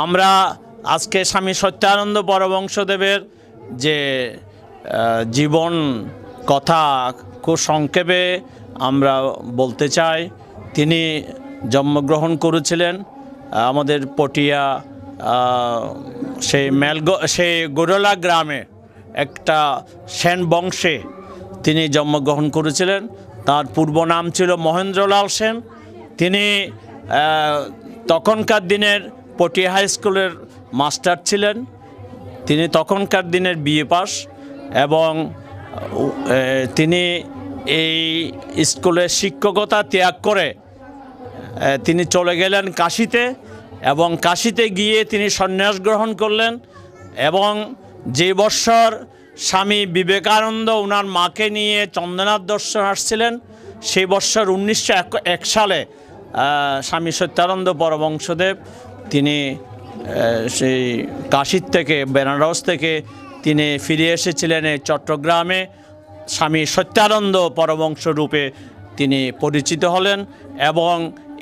আমরা আজকে স্বামী সত্যানন্দ পরমহংসদেবের যে জীবন কথা খুব সংক্ষেপে আমরা বলতে চাই। তিনি জন্মগ্রহণ করেছিলেন আমাদের পটিয়া সেই গোরলা গ্রামে একটা সেন বংশে তিনি জন্মগ্রহণ করেছিলেন। তার পূর্ব নাম ছিল মহেন্দ্রলাল সেন। তিনি তখনকার দিনের পটিয়া হাই স্কুলের মাস্টার ছিলেন। তিনি তখনকার দিনের বিএ পাস এবং তিনি এই স্কুলের শিক্ষকতা ত্যাগ করে তিনি চলে গেলেন কাশীতে এবং কাশীতে গিয়ে তিনি সন্ন্যাস গ্রহণ করলেন। এবং যে বৎসর স্বামী বিবেকানন্দ ওনার মাকে নিয়ে চন্দ্রনাথ দর্শন আসছিলেন, সেই বৎসর 1901 সালে স্বামী সত্যানন্দ পরমহংসদেব তিনি সেই কাশীর থেকে বেনারস থেকে তিনি ফিরে এসেছিলেন এই চট্টগ্রামে। স্বামী সত্যানন্দ পরমহংস রূপে তিনি পরিচিত হলেন এবং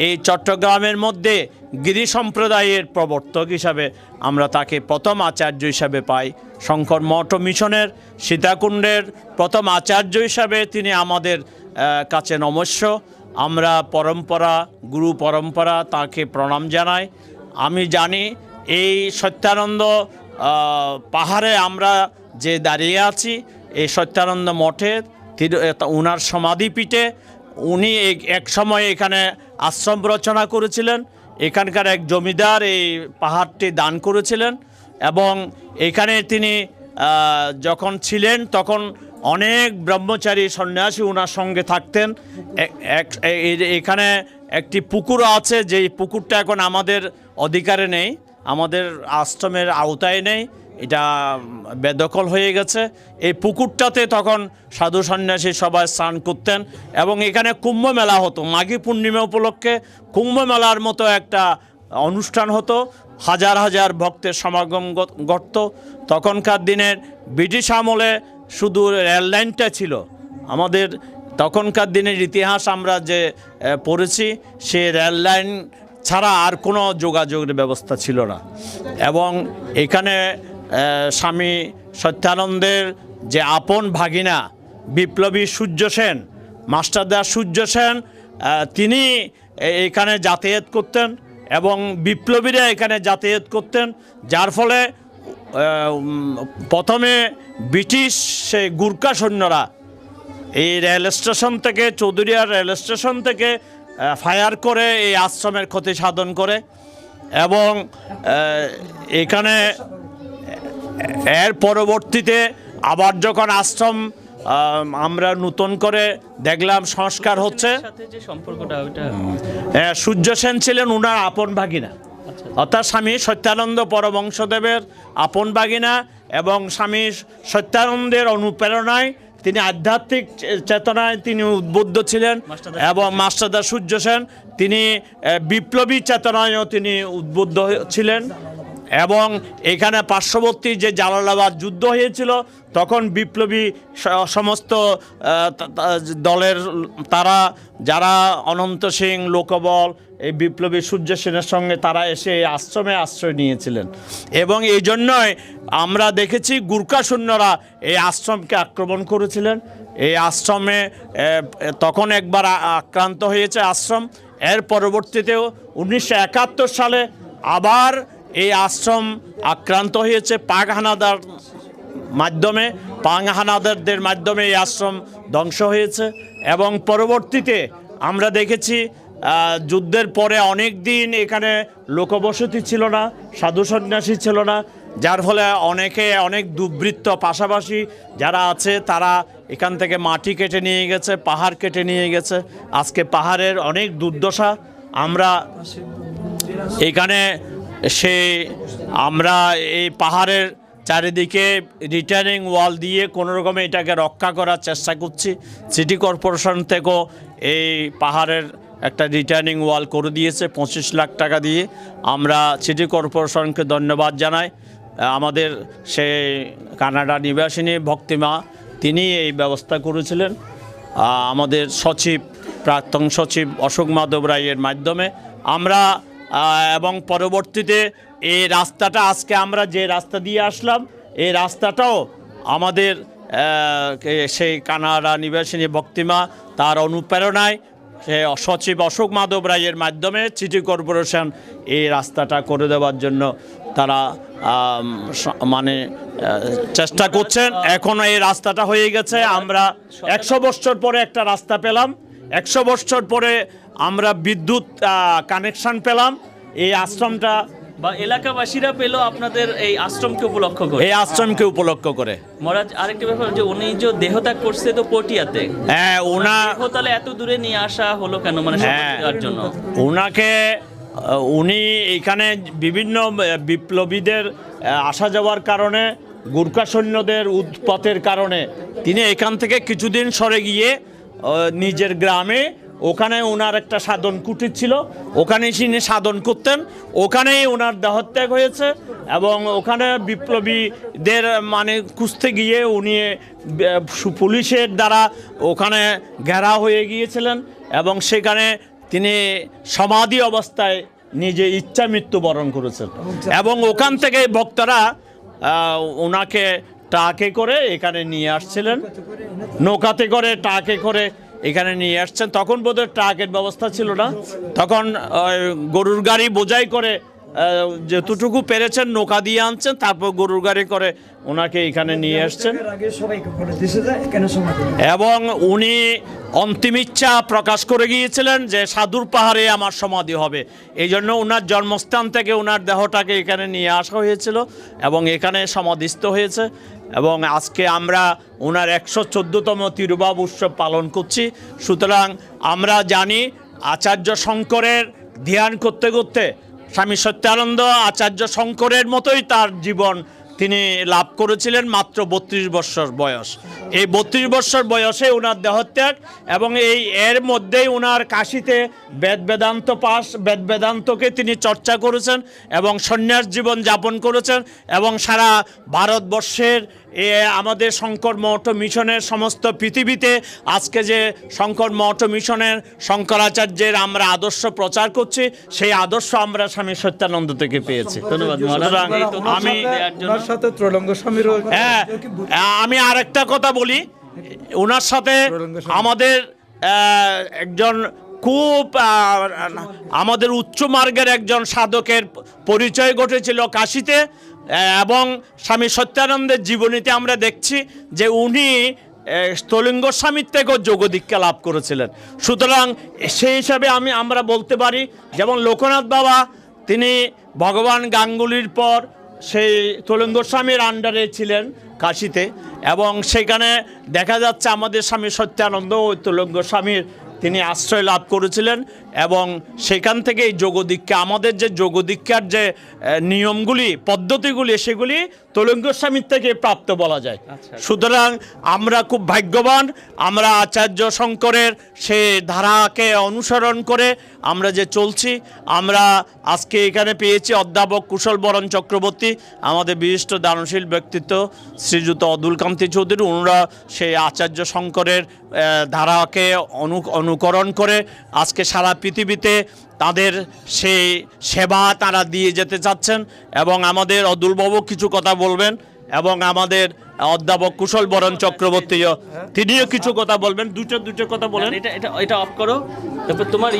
এই চট্টগ্রামের মধ্যে গিরি সম্প্রদায়ের প্রবর্তক হিসাবে আমরা তাকে প্রথম আচার্য হিসাবে পাই। শঙ্কর মঠ মিশনের সীতাকুণ্ডের প্রথম আচার্য হিসাবে তিনি আমাদের কাছে নমস্য। আমরা পরম্পরা, গুরু পরম্পরা তাকে প্রণাম জানাই। আমি জানি এই সত্যানন্দ পাহাড়ে আমরা যে দাঁড়িয়ে আছি, এই সত্যানন্দ মঠে উনার সমাধিপীঠে উনি এক সময় এখানে আশ্রম রচনা করেছিলেন। এখানকার এক জমিদার এই পাহাড়টি দান করেছিলেন এবং এখানে তিনি যখন ছিলেন তখন অনেক ব্রহ্মচারী সন্ন্যাসী ওনার সঙ্গে থাকতেন। এখানে একটি পুকুর আছে, যেই পুকুরটা এখন আমাদের অধিকারে নেই, আমাদের আশ্রমের আওতায় নেই, এটা বেদখল হয়ে গেছে। এই পুকুরটাতে তখন সাধু সন্ন্যাসী সবাই স্নান করতেন এবং এখানে কুম্ভ মেলা হতো। মাঘী পূর্ণিমা উপলক্ষে কুম্ভ মেলার মতো একটা অনুষ্ঠান হতো, হাজার হাজার ভক্তের সমাগম ঘটত। তখনকার দিনের ব্রিটিশ আমলে শুধু রেল লাইনটা ছিল। আমাদের তখনকার দিনের ইতিহাস আমরা যে পড়েছি, সে রেল লাইন ছাড়া আর কোনো যোগাযোগের ব্যবস্থা ছিল না। এবং এখানে স্বামী সত্যানন্দের যে আপন ভাগিনা বিপ্লবী সূর্য সেন, মাস্টারদা সূর্য সেন, তিনি এখানে যাতায়াত করতেন এবং বিপ্লবীরা এখানে যাতায়াত করতেন, যার ফলে প্রথমে ব্রিটিশ সেই গুর্খা সৈন্যরা এই রেল স্টেশন থেকে, চৌধুরীয়া রেল স্টেশন থেকে ফায়ার করে এই আশ্রমের ক্ষতি সাধন করে। এবং এখানে এর পরবর্তীতে আবার যখন আশ্রম আমরা নতুন করে দেখলাম সংস্কার হচ্ছে, সূর্য সেন ছিলেন উনার আপন ভাগিনা, অর্থাৎ স্বামী সত্যানন্দ পরমহংসদেবের আপন ভাগিনা। এবং স্বামী সত্যানন্দের অনুপ্রেরণায় তিনি আধ্যাত্মিক চেতনায় তিনি উদ্বুদ্ধ ছিলেন এবং মাস্টারদা সূর্য সেন তিনি বিপ্লবী চেতনায়ও তিনি উদ্বুদ্ধ ছিলেন। এবং এখানে পার্শ্ববর্তী যে জালালাবাদ যুদ্ধ হয়েছিল, তখন বিপ্লবী সমস্ত দলের তারা যারা অনন্ত সিং, লোকবল, এই বিপ্লবী সূর্য সেনের সঙ্গে তারা এসে এই আশ্রমে আশ্রয় নিয়েছিলেন। এবং এই জন্যই আমরা দেখেছি গুর্খা সৈন্যরা এই আশ্রমকে আক্রমণ করেছিলেন। এই আশ্রমে তখন একবার আক্রান্ত হয়েছে আশ্রম। এর পরবর্তীতেও 1971 সালে আবার এই আশ্রম আক্রান্ত হয়েছে পাক হানাদারদের মাধ্যমে এই আশ্রম ধ্বংস হয়েছে। এবং পরবর্তীতে আমরা দেখেছি যুদ্ধের পরে অনেক দিন এখানে লোকবসতি ছিল না, সাধু সন্ন্যাসী ছিল না, যার ফলে অনেক দুর্বৃত্ত পাশাপাশি যারা আছে তারা এখান থেকে মাটি কেটে নিয়ে গেছে, পাহাড় কেটে নিয়ে গেছে। আজকে পাহাড়ের অনেক দুর্দশা। আমরা এখানে আমরা এই পাহাড়ের চারিদিকে রিটার্নিং ওয়াল দিয়ে কোনো রকমে এটাকে রক্ষা করার চেষ্টা করছি। সিটি কর্পোরেশন থেকেও এই পাহাড়ের একটা রিটার্নিং ওয়াল করে দিয়েছে 25 লাখ টাকা দিয়ে। আমরা সিটি কর্পোরেশনকে ধন্যবাদ জানাই। আমাদের সেই কানাডা নিবাসিনী ভক্তিমা তিনি এই ব্যবস্থা করেছিলেন। আমাদের সচিব, প্রাক্তন সচিব অশোক মাধব রায়ের মাধ্যমে আমরা এবং পরবর্তীতে এই রাস্তাটা আজকে আমরা যে রাস্তা দিয়ে আসলাম, এই রাস্তাটাও আমাদের সেই কানাড়া নিবাসিনী ভক্তিমা তার অনুপ্রেরণায় সে সচিব অশোক মাধব রায়ের মাধ্যমে সিটি কর্পোরেশন এই রাস্তাটা করে দেওয়ার জন্য তারা মানে চেষ্টা করছেন। এখনও এই রাস্তাটা হয়ে গেছে। আমরা 100 বছর পরে একটা রাস্তা পেলাম, 100 বছর পরে আমরা বিদ্যুৎ কানেকশন পেলাম। এই আশ্রমটা বা এলাকাবাসীরা পেল আপনাদের এই আশ্রমকে উপলক্ষ করে। এই আশ্রমকে উপলক্ষ করে। মহারাজ, আরেকটা ব্যাপার যে উনি যে দেহত্যাগ করছে তো পটিয়াতে, হ্যাঁ, তাহলে এত দূরে নিয়ে আসা হলো কেন, মানে দেওয়ার জন্য? উনি এখানে বিভিন্ন বিপ্লবীদের আসা যাওয়ার কারণে, গুর্খা সৈন্যদের উৎপাতের কারণে তিনি এখান থেকে কিছুদিন সরে গিয়ে নিজের গ্রামে, ওখানে ওনার একটা সাধন কুটির ছিল, ওখানে তিনি সাধন করতেন, ওখানেই ওনার দেহত্যাগ হয়েছে। এবং ওখানে বিপ্লবীদের মানে খুঁজতে গিয়ে উনি পুলিশের দ্বারা ওখানে ঘেরা হয়ে গিয়েছিলেন এবং সেখানে তিনি সমাধি অবস্থায় নিজে ইচ্ছা মৃত্যুবরণ করেছেন। এবং ওখান থেকে ভক্তরা ওনাকে ট্রাকে করে এখানে নিয়ে আসছিলেন, নৌকাতে করে ট্রাকে করে এখানে নিয়ে আসছেন। তখন বোধহয় ট্রাকের ব্যবস্থা ছিল না, তখন গরুর গাড়ি বোঝাই করে যতটুকু পেরেছেন নৌকা দিয়ে আনছেন, তারপর গরুর গাড়ি করে ওনাকে এখানে নিয়ে আসছেন। এবং উনি অন্তিম ইচ্ছা প্রকাশ করে গিয়েছিলেন যে সাধুর পাহাড়ে আমার সমাধি হবে। এই জন্য ওনার জন্মস্থান থেকে ওনার দেহটাকে এখানে নিয়ে আসা হয়েছিল এবং এখানে সমাধিস্থ হয়েছে। এবং আজকে আমরা ওনার 114তম তিরুভাব উৎসব পালন করছি। সুতরাং আমরা জানি আচার্য শঙ্করের ধ্যান করতে করতে স্বামী সত্যানন্দ আচার্য শঙ্করের মতোই তার জীবন তিনি লাভ করেছিলেন মাত্র 32 বছর বয়স। এই 32 বছর বয়সে ওনার দেহত্যাগ এবং এর মধ্যেই ওনার কাশীতে বেদ বেদান্তকে তিনি চর্চা করেছেন এবং সন্ন্যাস জীবন যাপন করেছেন। এবং সারা ভারতবর্ষের আমাদের শঙ্কর মঠ মিশনের সমস্ত পৃথিবীতে আজকে যে শঙ্কর মঠ মিশনের শঙ্করাচার্যের আমরা আদর্শ প্রচার করছি, সেই আদর্শ আমরা স্বামী সত্যানন্দ থেকে পেয়েছি। ধন্যবাদ মহারাজ। আমি আরেকটা কথা বলি, ওনার সাথে আমাদের একজন খুব আমাদের উচ্চ মার্গের একজন সাধকের পরিচয় ঘটেছিল কাশীতে। এবং স্বামী সত্যানন্দের জীবনীতে আমরা দেখছি যে উনি স্থলিঙ্গ স্বামীর থেকেও যোগদীক্ষা লাভ করেছিলেন। সুতরাং সেই হিসাবে আমরা বলতে পারি, যেমন লোকনাথ বাবা তিনি ভগবান গাঙ্গুলির পর সেই স্থলিঙ্গ স্বামীর আন্ডারে ছিলেন কাশীতে, এবং সেখানে দেখা যাচ্ছে আমাদের স্বামী সত্যানন্দ ওই স্থলিঙ্গ স্বামীর তিনি আশ্রয় লাভ করেছিলেন। এবং সেখান থেকে এই যোগদীক্ষা, আমাদের যে যোগদীক্ষার যে নিয়মগুলি পদ্ধতিগুলি সেগুলি স্থলিঙ্গ স্বামীর থেকে প্রাপ্ত বলা যায়। সুতরাং আমরা খুব ভাগ্যবান, আমরা আচার্য শঙ্করের সে ধারাকে অনুসরণ করে আমরা যে চলছি। আমরা আজকে এখানে পেয়েছি অধ্যাপক কুশল বরণ চক্রবর্তী, আমাদের বিশিষ্ট দানশীল ব্যক্তিত্ব শ্রীযুত অদুলকান্তি চৌধুরী। ওনারা সেই আচার্য শঙ্করের ধারাকে অনুকরণ করে আজকে সারা পৃথিবীতে তাদের সেই সেবা তারা দিয়ে যেতে চাচ্ছেন। এবং আমাদের অদুলবাবু কিছু কথা বলবেন এবং আমাদের অধ্যাপক কুশল বরণ চক্রবর্তীও তিনিও কিছু কথা বলবেন। দুটো কথা বলেন। এটা অফ করো, তারপর তোমার